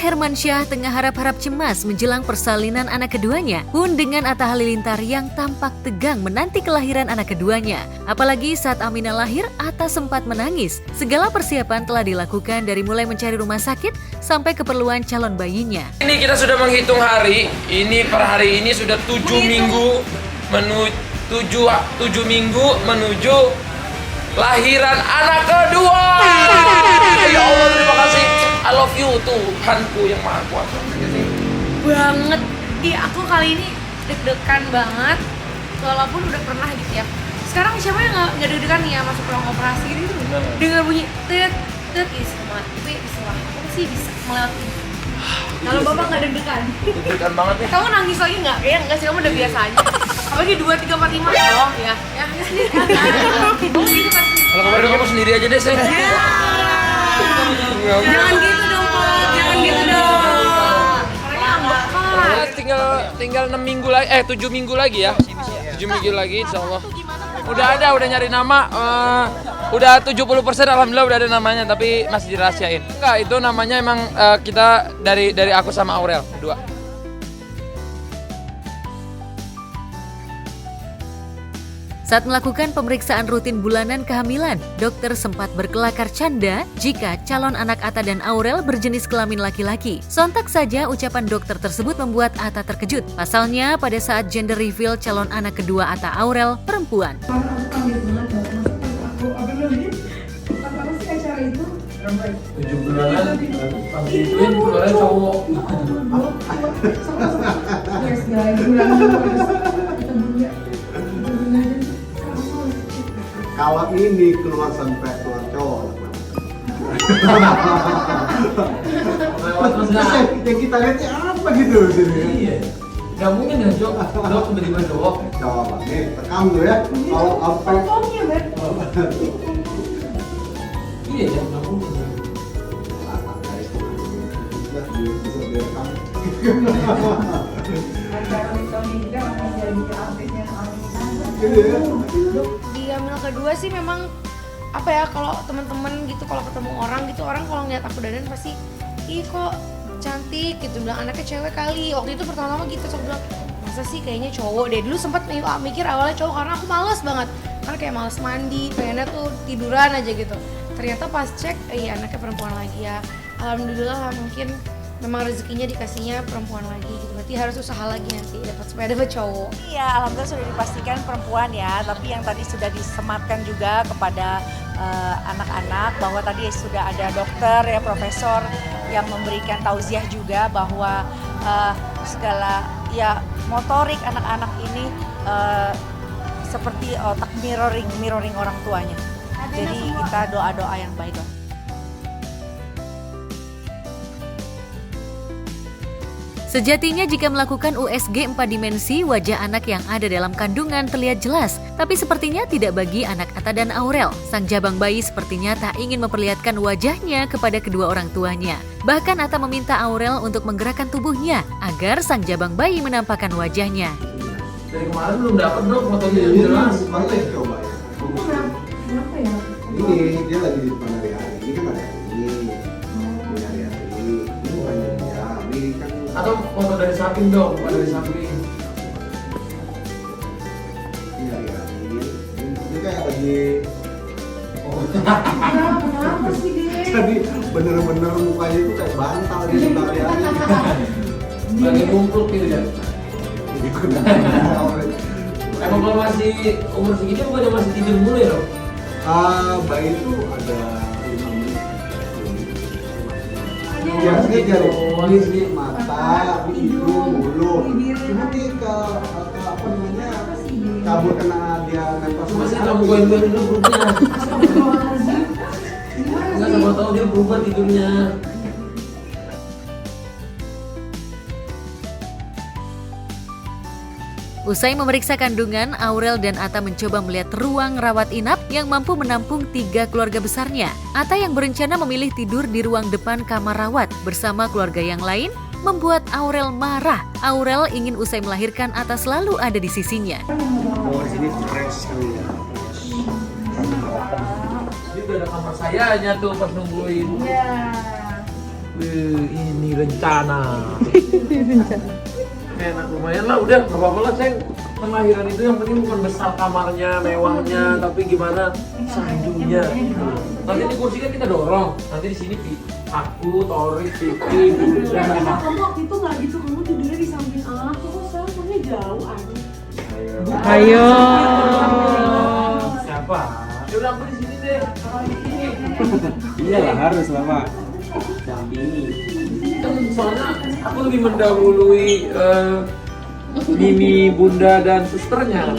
Hermansyah tengah harap-harap cemas menjelang persalinan anak keduanya, pun dengan Atta Halilintar yang tampak tegang menanti kelahiran anak keduanya. Apalagi saat Aminah lahir, Atta sempat menangis. Segala persiapan telah dilakukan dari mulai mencari rumah sakit sampai keperluan calon bayinya. Ini kita sudah menghitung hari, ini per hari ini sudah 7 minggu menuju lahiran anak kedua. Ya Allah, terima kasih. I love you Tuhanku yang Maha Kuasa. Banget. Aku kali ini deg-degan banget, walaupun udah pernah gitu ya. Sekarang siapa yang nggak deg-degan nih ya masuk ruang operasi gitu? Dengar bunyi tet mati, bisa sih bisa melewati. Kalau bapak nggak deg-degan? Deg-degan banget nih. Kamu nangis lagi nggak? Kayaknya nggak sih, kamu udah biasa aja. Apalagi 2, 3, 4, 5. Oh ya sendiri. Oh gitu kan. Kalau kemarin kamu sendiri aja deh, sayang. Jangan gitu dong, Pak. Jangan gitu dong. Orangnya ambek, Pak. Tinggal 6 minggu lagi, 7 minggu lagi ya. 7 minggu lagi insyaallah. Udah nyari nama. Udah 70% alhamdulillah udah ada namanya, tapi masih dirahasiain. Enggak, itu namanya emang kita dari aku sama Aurel berdua. Saat melakukan pemeriksaan rutin bulanan kehamilan, dokter sempat berkelakar canda jika calon anak Atta dan Aurel berjenis kelamin laki-laki. Sontak saja ucapan dokter tersebut membuat Atta terkejut. Pasalnya pada saat gender reveal calon anak kedua Atta Aurel perempuan. 7 bulanan, pas dituin keluarnya cowok. Kalau ini keluar sampai keluar cowok. Yang kita lihatnya apa gitu sini? Iya. Gak mungkin ya, Jok tiba-tiba cowok. Coba nih, tekam tuh ya. Kalau apa? Iya ya, gak mungkin. Bisa direkam. Di hamil kedua sih memang apa ya, kalau teman-teman gitu, kalau ketemu orang gitu, orang kalau ngeliat aku dandan pasti ih kok cantik gitu, bilang anaknya cewek kali. Waktu itu pertama-tama gitu, aku bilang masa sih kayaknya cowok deh. Dulu sempet mikir awalnya cowok karena aku males banget, karena kayak males mandi, pengennya tuh tiduran aja gitu. Ternyata pas cek, iya anaknya perempuan lagi ya. Alhamdulillah, mungkin memang rezekinya dikasihnya perempuan lagi gitu. Berarti harus usaha lagi nanti supaya dapat cowok. Iya, alhamdulillah sudah dipastikan perempuan ya. Tapi yang tadi sudah disematkan juga kepada anak-anak bahwa tadi sudah ada dokter ya, profesor yang memberikan tausiah juga bahwa segala ya motorik anak-anak ini seperti otak mirroring orang tuanya. Jadi kita doa-doa yang baik lah. Sejatinya jika melakukan USG 4 dimensi, wajah anak yang ada dalam kandungan terlihat jelas. Tapi sepertinya tidak bagi anak Atta dan Aurel. Sang jabang bayi sepertinya tak ingin memperlihatkan wajahnya kepada kedua orang tuanya. Bahkan Atta meminta Aurel untuk menggerakkan tubuhnya agar sang jabang bayi menampakkan wajahnya. Dari kemarin belum dapat dong fotonya yang jelas. Mana yang coba ya? Kenapa ya? Ini dia lagi di depan hari-hari. Ini kan ada ini. Ini hari-hari. Ini bukannya dia. Ini kan. Atau foto dari samping dong, foto dari samping. Ini hari-hari. Ini kayak lagi. Oh, Kenapa sih dia? jadi bener-bener mukanya itu kayak bantal di depan hari-hari. Lagi ngumpul gitu ya. Emang kalau masih umur segini bukannya masih tidur mulu ya dong? Bayi itu ada 5 menit. Biasanya dari kulit, mata, hidung, mulut. Cuma dia ke apa namanya kabur kena dia nempel sama Masih kamu gue dulu berubah. Enggak sama tahu dia berubah tidurnya. Usai memeriksa kandungan, Aurel dan Atta mencoba melihat ruang rawat inap yang mampu menampung 3 keluarga besarnya. Atta yang berencana memilih tidur di ruang depan kamar rawat bersama keluarga yang lain membuat Aurel marah. Aurel ingin usai melahirkan Atta selalu ada di sisinya. Oh, di sini fresh sekali ya. Dia udah ada kamar sayanya tuh pas nungguin. Iya. Ini rencana. Enak lumayan lah, udah nggak apa-apa lah Ceng. Kelahiran itu yang penting bukan besar kamarnya, mewahnya, tapi gimana sandunya. Nanti di kursi kan kita dorong, nanti di sini aku, Tori, Vicky, Bunda. Kamu waktu itu nggak gitu, kamu tidurnya di samping aku, kok sekarang rumahnya jauh aja. Ayo. Siapa? Ya udah aku di sini deh. Iya lah, harus lah Pak. Kan soalnya aku lebih mendahului Mimi, Bunda, dan susternya.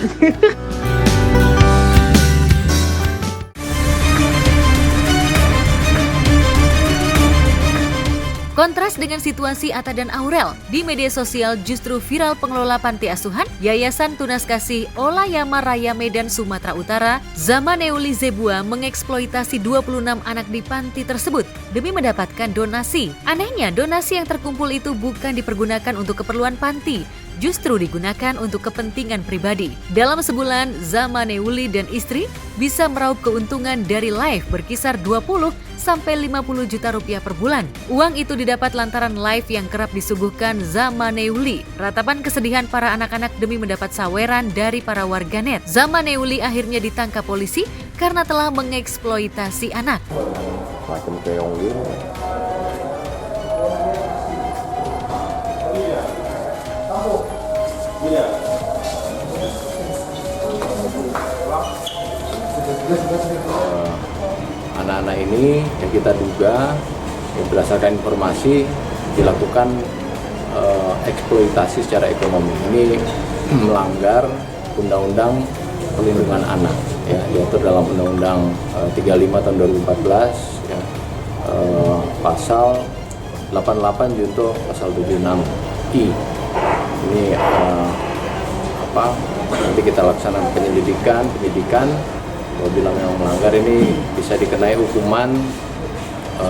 Kontras dengan situasi Atta dan Aurel, di media sosial justru viral pengelola panti asuhan Yayasan Tunas Kasih Olayama Raya Medan Sumatera Utara, Zamaneuli Zebua mengeksploitasi 26 anak di panti tersebut demi mendapatkan donasi. Anehnya, donasi yang terkumpul itu bukan dipergunakan untuk keperluan panti, justru digunakan untuk kepentingan pribadi. Dalam sebulan, Zamaneuli dan istri bisa meraup keuntungan dari live berkisar 20 sampai 50 juta rupiah per bulan. Uang itu didapat lantaran live yang kerap disuguhkan Zamaneuli. Ratapan kesedihan para anak-anak demi mendapat saweran dari para warganet. Zamaneuli akhirnya ditangkap polisi karena telah mengeksploitasi anak. Macam keong gitu. Anak-anak ini yang kita duga berdasarkan informasi dilakukan eksploitasi secara ekonomi. Ini melanggar Undang-Undang Perlindungan Anak, ya, diatur dalam Undang-Undang 35 tahun 2014, ya, pasal 88 junto pasal 76I. Ini nanti kita laksanakan penyidikan. Apabila memang melanggar ini bisa dikenai hukuman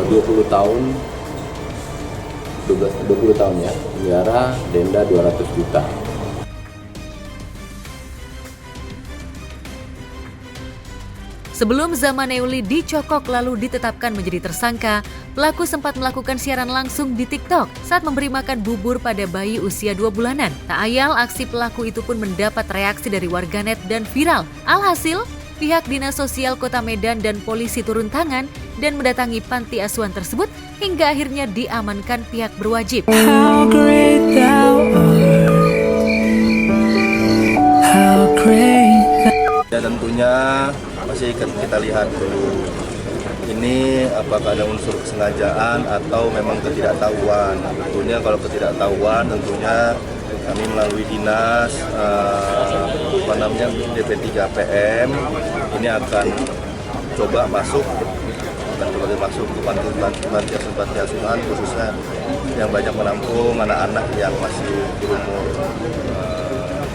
20 tahun ya, penjara, denda 200 juta. Sebelum Zamaneuli dicokok lalu ditetapkan menjadi tersangka, pelaku sempat melakukan siaran langsung di TikTok saat memberi makan bubur pada bayi usia 2 bulanan. Tak ayal, aksi pelaku itu pun mendapat reaksi dari warganet dan viral. Alhasil, pihak Dinas Sosial Kota Medan dan polisi turun tangan dan mendatangi panti asuhan tersebut hingga akhirnya diamankan pihak berwajib. Ya tentunya masih kita lihat dulu ini apakah ada unsur kesengajaan atau memang ketidaktahuan. Tentunya kalau ketidaktahuan tentunya kami melalui dinas DP3 PM ini akan coba masuk ke panti asuhan khususnya yang banyak menampung anak-anak yang masih berumur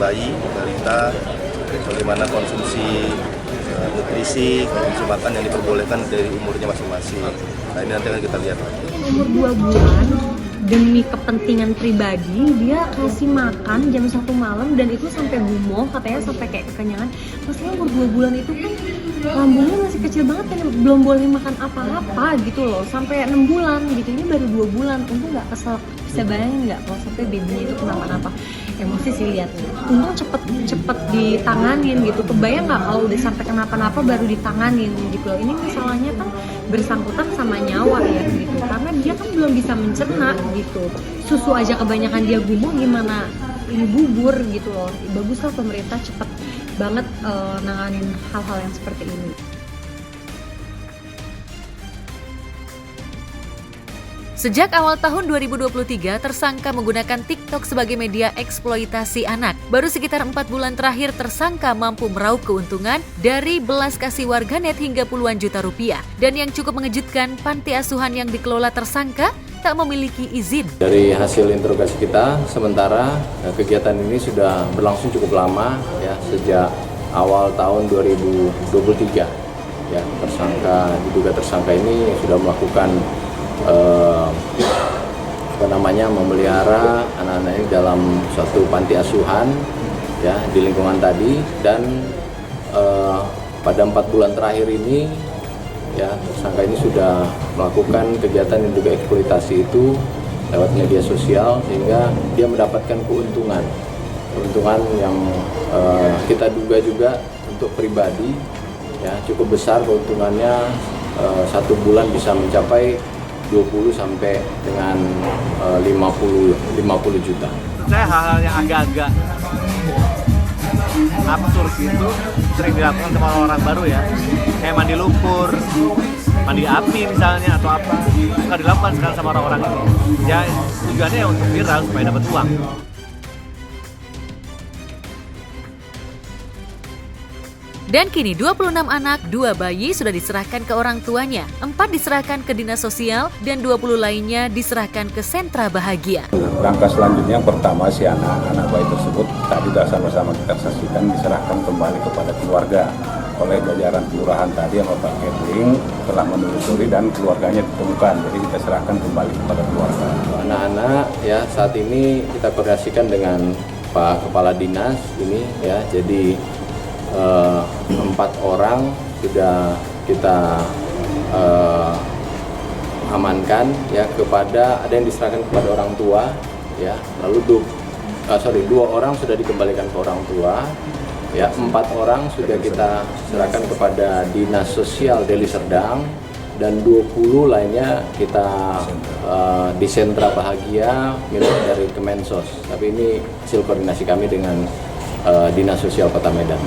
bayi, balita, bagaimana konsumsi nutrisi, konsumsi makan yang diperbolehkan dari umurnya masing-masing. Nah ini nanti akan kita lihat. Umur 2 bulan, demi kepentingan pribadi, dia kasih makan jam 1 malam dan itu sampai gumoh, katanya sampai kayak kekenyangan. Maksudnya umur 2 bulan itu kan lambungnya masih kecil banget kan, belum boleh makan apa-apa gitu loh, sampai 6 bulan gitu, ini baru 2 bulan. Untung nggak kesel, bisa bayangin nggak kalau sampai babynya itu kenapa-napa. Emosi sih liatnya. Untung cepet ditanganin gitu. Kebayang nggak kalau udah sampai kenapa-napa baru ditanganin gitu loh. Ini masalahnya kan bersangkutan sama nyawa ya gitu. Karena dia kan belum bisa mencerna gitu. Susu aja kebanyakan dia gumoh, gimana ini bubur gitu loh. Baguslah pemerintah cepet banget nanganin hal-hal yang seperti ini. Sejak awal tahun 2023, tersangka menggunakan TikTok sebagai media eksploitasi anak. Baru sekitar 4 bulan terakhir, tersangka mampu meraup keuntungan dari belas kasih warganet hingga puluhan juta rupiah. Dan yang cukup mengejutkan, panti asuhan yang dikelola tersangka tak memiliki izin. Dari hasil interogasi kita, sementara kegiatan ini sudah berlangsung cukup lama, ya, sejak awal tahun 2023. Ya, diduga tersangka ini sudah melakukan memelihara anak-anak ini dalam suatu panti asuhan, ya, di lingkungan tadi, dan pada 4 bulan terakhir ini ya tersangka ini sudah melakukan kegiatan yang diduga eksploitasi itu lewat media sosial sehingga dia mendapatkan keuntungan yang kita duga juga untuk pribadi ya cukup besar keuntungannya, 1 bulan bisa mencapai 20 sampai dengan 50 juta. Saya hal-hal yang agak-agak absurd itu sering dilakukan sama orang baru ya, kayak mandi lumpur, mandi api misalnya atau apa, suka dilakukan sekarang sama orang-orang ini. Ya tujuannya ya untuk viral supaya dapat uang. Dan kini 26 anak, 2 bayi sudah diserahkan ke orang tuanya, 4 diserahkan ke dinas sosial, dan 20 lainnya diserahkan ke sentra bahagia. Langkah selanjutnya yang pertama si anak bayi tersebut tadi sudah sama-sama kita saksikan diserahkan kembali kepada keluarga oleh jajaran kelurahan tadi yang Bapak Catering telah menelusuri dan keluarganya ditemukan, jadi kita serahkan kembali kepada keluarga. Anak-anak ya saat ini kita koordinasikan dengan Pak Kepala Dinas ini ya, jadi 4 orang sudah kita amankan ya, kepada ada yang diserahkan kepada orang tua ya, lalu 2 orang sudah dikembalikan ke orang tua ya, 4 orang sudah kita serahkan kepada Dinas Sosial Deli Serdang, dan 20 lainnya kita di sentra bahagia milik dari Kemensos, tapi ini hasil koordinasi kami dengan Dinas Sosial Kota Medan.